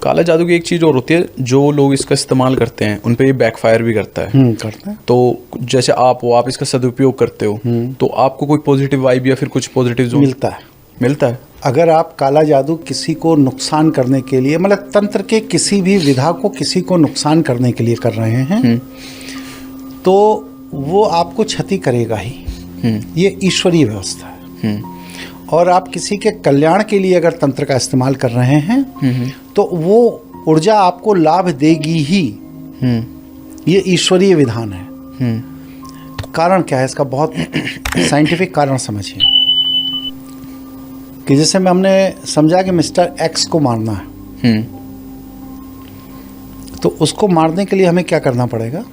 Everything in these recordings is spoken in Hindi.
काला जादू की एक चीज़ और होती है, जो लोग इसका इस्तेमाल करते हैं उन पे ये बैकफायर भी करता है। करते हैं। तो जैसे आप इसका सदुपयोग करते हो, तो आपको कोई पॉजिटिव वाइब या फिर कुछ पॉजिटिव जो मिलता है? अगर आप काला जादू किसी को नुकसान करने के लिए, मतलब तंत्र के किसी भी विधा को किसी को नुकसान करने के लिए कर रहे हैं, तो वो आपको क्षति करेगा ही। ये ईश्वरीय व्यवस्था है। और आप किसी के कल्याण के लिए अगर तंत्र का इस्तेमाल कर रहे हैं, तो वो ऊर्जा आपको लाभ देगी ही। ये ईश्वरीय विधान है। कारण क्या है इसका? बहुत साइंटिफिक कारण समझिए कि जैसे में हमने समझा कि मिस्टर एक्स को मारना है, तो उसको मारने के लिए हमें क्या करना पड़ेगा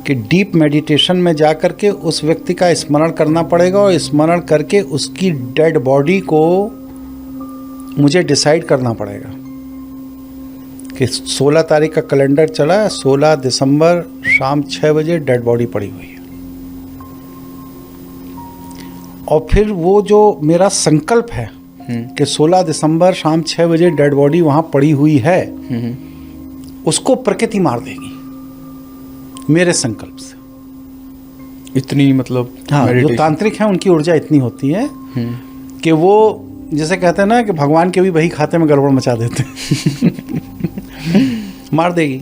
कि डीप मेडिटेशन में जा कर के उस व्यक्ति का स्मरण करना पड़ेगा, और स्मरण करके उसकी डेड बॉडी को मुझे डिसाइड करना पड़ेगा कि 16 तारीख का कैलेंडर चला है, 16 दिसंबर शाम 6 बजे डेड बॉडी पड़ी हुई है। और फिर वो जो मेरा संकल्प है कि 16 दिसंबर शाम 6 बजे डेड बॉडी वहाँ पड़ी हुई है, उसको प्रकृति मार देगी मेरे संकल्प से। इतनी मतलब, हाँ, जो तांत्रिक हैं उनकी ऊर्जा इतनी होती है कि वो जैसे कहते हैं ना कि भगवान के भी वही खाते में गड़बड़ मचा देते हैं। मार देगी।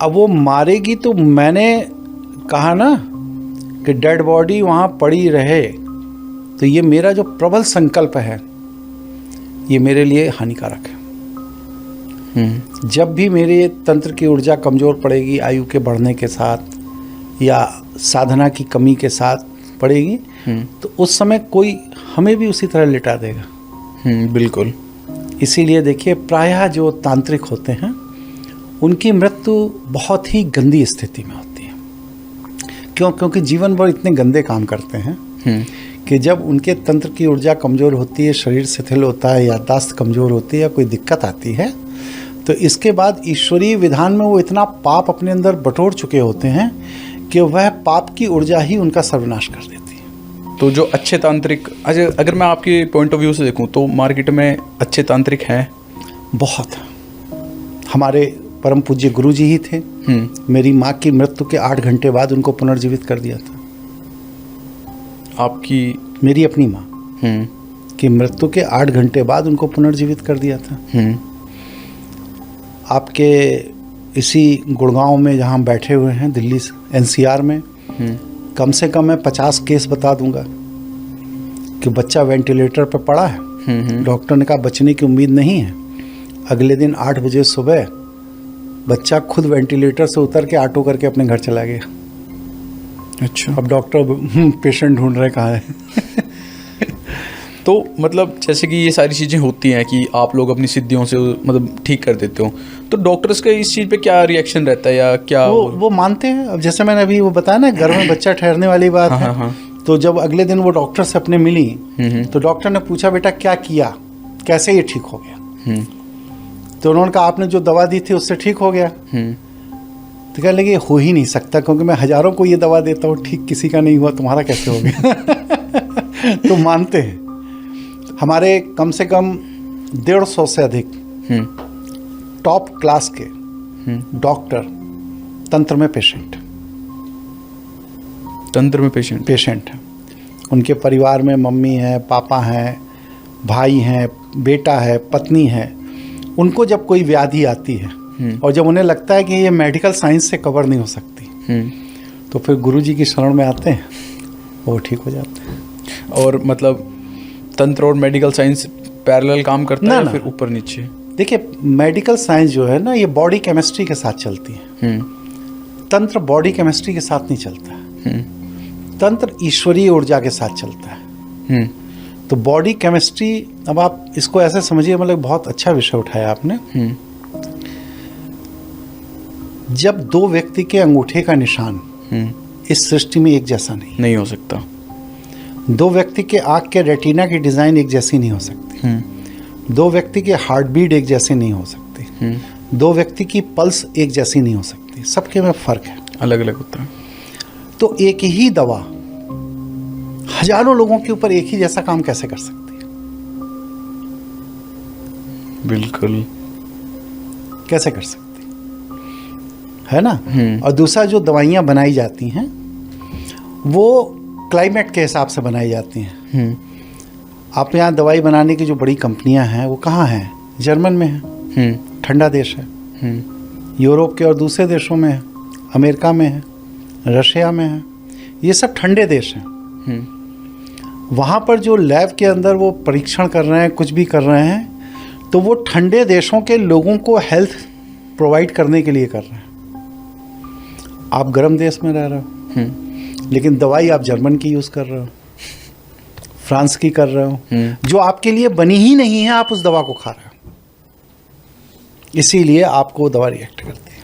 अब वो मारेगी तो मैंने कहा ना कि डेड बॉडी वहाँ पड़ी रहे, तो ये मेरा जो प्रबल संकल्प है ये मेरे लिए हानिकारक है। जब भी मेरे तंत्र की ऊर्जा कमज़ोर पड़ेगी आयु के बढ़ने के साथ या साधना की कमी के साथ पड़ेगी, तो उस समय कोई हमें भी उसी तरह लिटा देगा। बिल्कुल। इसीलिए देखिए, प्रायः जो तांत्रिक होते हैं उनकी मृत्यु बहुत ही गंदी स्थिति में होती है। क्योंकि जीवन भर इतने गंदे काम करते हैं कि जब उनके तंत्र की ऊर्जा कमज़ोर होती है, शरीर शिथिल होता है, याददाश्त कमज़ोर होती है या कोई दिक्कत आती है, तो इसके बाद ईश्वरीय विधान में वो इतना पाप अपने अंदर बटोर चुके होते हैं कि वह पाप की ऊर्जा ही उनका सर्वनाश कर देती है। तो जो अच्छे तांत्रिक, अगर मैं आपके पॉइंट ऑफ व्यू से देखूं तो मार्केट में अच्छे तांत्रिक हैं बहुत। हमारे परम पूज्य गुरु जी ही थे। मेरी माँ की मृत्यु के 8 घंटे बाद उनको पुनर्जीवित कर दिया था। आपकी? मेरी अपनी माँ की मृत्यु के 8 घंटे बाद उनको पुनर्जीवित कर दिया था। आपके इसी गुड़गांव में जहाँ बैठे हुए हैं, दिल्ली NCR में, कम से कम मैं 50 केस बता दूंगा कि बच्चा वेंटिलेटर पर पड़ा है। डॉक्टर ने कहा बचने की उम्मीद नहीं है। अगले दिन 8 बजे सुबह बच्चा खुद वेंटिलेटर से उतर के ऑटो करके अपने घर चला गया। अच्छा। अब डॉक्टर पेशेंट ढूंढ रहे कहाँ है। तो मतलब जैसे कि ये सारी चीज़ें होती हैं कि आप लोग अपनी सिद्धियों से मतलब ठीक कर देते हो, तो डॉक्टर्स का इस चीज़ पे क्या रिएक्शन रहता है या क्या? वो मानते हैं। अब जैसे मैंने अभी वो बताया ना, घर में बच्चा ठहरने वाली बात है। तो जब अगले दिन वो डॉक्टर से अपने मिली, तो डॉक्टर ने पूछा बेटा क्या किया, कैसे ये ठीक हो गया? तो उन्होंने कहा आपने जो दवा दी थी उससे ठीक हो गया। तो कहने लगे हो ही नहीं सकता, क्योंकि मैं हजारों को ये दवा देता हूँ, ठीक किसी का नहीं हुआ, तुम्हारा कैसे हो गया? तो मानते हैं। हमारे कम से कम 150 से अधिक टॉप क्लास के डॉक्टर तंत्र में पेशेंट हैं। उनके परिवार में मम्मी है, पापा हैं, भाई हैं, बेटा है, पत्नी है। उनको जब कोई व्याधि आती है और जब उन्हें लगता है कि ये मेडिकल साइंस से कवर नहीं हो सकती, तो फिर गुरुजी की शरण में आते हैं, वो ठीक हो जाते हैं। और मतलब तंत्र और मेडिकल साइंस पैरेलल काम करता है या फिर ऊपर नीचे? देखिए, मेडिकल साइंस जो है ना, ये बॉडी केमिस्ट्री के साथ चलती है। तंत्र बॉडी केमिस्ट्री के साथ नहीं चलता है। तंत्र ईश्वरीय ऊर्जा के साथ चलता है। तो बॉडी केमिस्ट्री, अब आप इसको ऐसे समझिए, मतलब बहुत अच्छा विषय उठाया आपने। जब 2 व्यक्ति के अंगूठे का निशान इस सृष्टि में एक जैसा नहीं हो सकता। 2 व्यक्ति के आँख के रेटिना की डिज़ाइन एक जैसी नहीं हो सकती। 2 व्यक्ति के हार्ट बीट एक जैसे नहीं हो सकती। 2 व्यक्ति की पल्स एक जैसी नहीं हो सकती। सबके में फ़र्क है, अलग अलग होता है। तो एक ही दवा हजारों लोगों के ऊपर एक ही जैसा काम कैसे कर सकती है? बिल्कुल। कैसे कर सकते है ना। और दूसरा, जो दवाइयाँ बनाई जाती हैं वो क्लाइमेट के हिसाब से बनाई जाती हैं। आप यहाँ दवाई बनाने की जो बड़ी कंपनियां हैं वो कहाँ हैं? जर्मन में है, ठंडा देश है। यूरोप के और दूसरे देशों में है, अमेरिका में है, रशिया में है, ये सब ठंडे देश हैं। वहाँ पर जो लैब के अंदर वो परीक्षण कर रहे हैं, कुछ भी कर रहे हैं, तो वो ठंडे देशों के लोगों को हेल्थ प्रोवाइड करने के लिए कर रहे हैं। आप गर्म देश में रह रहे हो, लेकिन दवाई आप जर्मन की यूज़ कर रहे हो, फ्रांस की कर रहे हो, जो आपके लिए बनी ही नहीं है, आप उस दवा को खा रहे हो, इसीलिए आपको दवा रिएक्ट करती है।